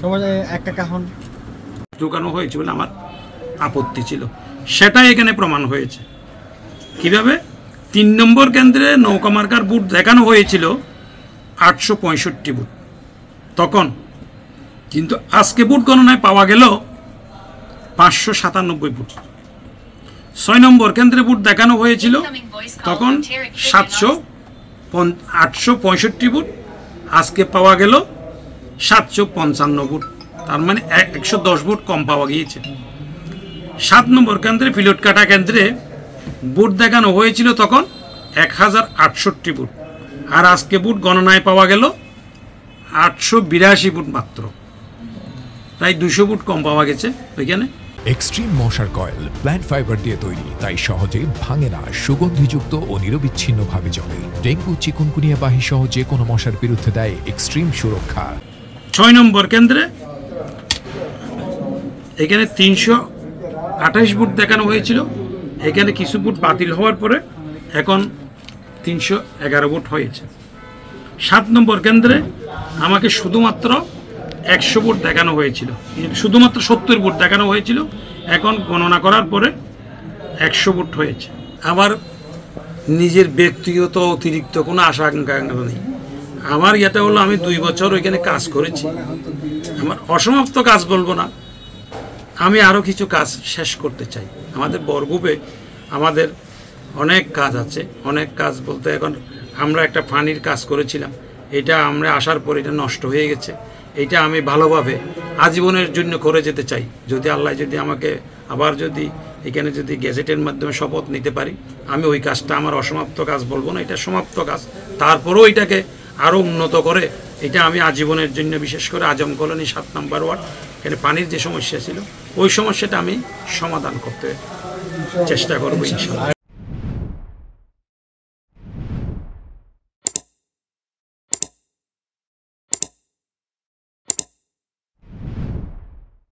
সবাই একটা কাহন ঢুকানো হয়েছে বলে আমার আপত্তি ছিল, সেটাই এখানে প্রমাণ হয়েছে। কিভাবে 3 নম্বর কেন্দ্রে নৌকা মার্কার বুট দেখানো হয়েছিল 865 বুট তখন, কিন্তু আজকে বুট গণনায় পাওয়া গেল 597 বুট। 6 নম্বর কেন্দ্রে বুট দেখানো হয়েছিল তখন 865 বুট, আজকে পাওয়া গেল 755 বুট, তার মানে 110 বুট কম পাওয়া গিয়েছে। 7 নম্বর কেন্দ্রে পিলট কাটা কেন্দ্রে বুট দেখানো হয়েছিল তখন 1068 বুট, আর আজকে বুট গণনায় পাওয়া গেল 882 বুট মাত্র, প্রায় 200 বুট কম পাওয়া গেছে ওইখানে। এক্সট্রিম মশার কয়েল প্ল্যান্ট ফাইবার দিয়ে তৈরি, তাই সহজে ভাঙে না, সুগন্ধিযুক্ত ও নিরবিচ্ছিন্নভাবে জ্বলে। ডেঙ্গু, চিকুনগুনিয়া বাহি সহ যে কোনো মশার বিরুদ্ধে দেয় এক্সট্রিম সুরক্ষা। 6 নম্বর কেন্দ্রে এখানে 328 বুট দেখানো হয়েছিল, এখানে কিছু বুট বাতিল হওয়ার পরে এখন 311 বুট হয়েছে। 7 নম্বর কেন্দ্রে আমাকে শুধুমাত্র 100 বুট দেখানো হয়েছিল, শুধুমাত্র 70 বুট দেখানো হয়েছিল, এখন গণনা করার পরে 100 বুট হয়েছে। আমার নিজের ব্যক্তিগত অতিরিক্ত কোনো আশা আকাঙ্ক্ষা নেই। আমার এটা হলো আমি 2 বছর ওইখানে কাজ করেছি, আমার অসমাপ্ত কাজ বলবো না, আমি আরও কিছু কাজ শেষ করতে চাই। আমাদের বরগুপে আমাদের অনেক কাজ আছে, অনেক কাজ বলতে এখন আমরা একটা পানির কাজ করেছিলাম, এটা আমরা আসার পর এটা নষ্ট হয়ে গেছে, এটা আমি ভালোভাবে আজীবনের জন্য করে যেতে চাই। যদি আল্লাহ যদি আমাকে আবার যদি এখানে যদি গ্যাজেটের মাধ্যমে শপথ নিতে পারি, আমি ওই কাজটা আমার অসমাপ্ত কাজ বলবো না, এটা সমাপ্ত কাজ। তারপরেও এটাকে আরও উন্নত করে এটা আমি আজীবনের জন্য, বিশেষ করে আজম কলোনি 7 নম্বর ওয়ার্ড, এখানে পানির যে সমস্যা ছিল ওই সমস্যাটা আমি সমাধান করতে চেষ্টা করবো ইনশাআল্লাহ।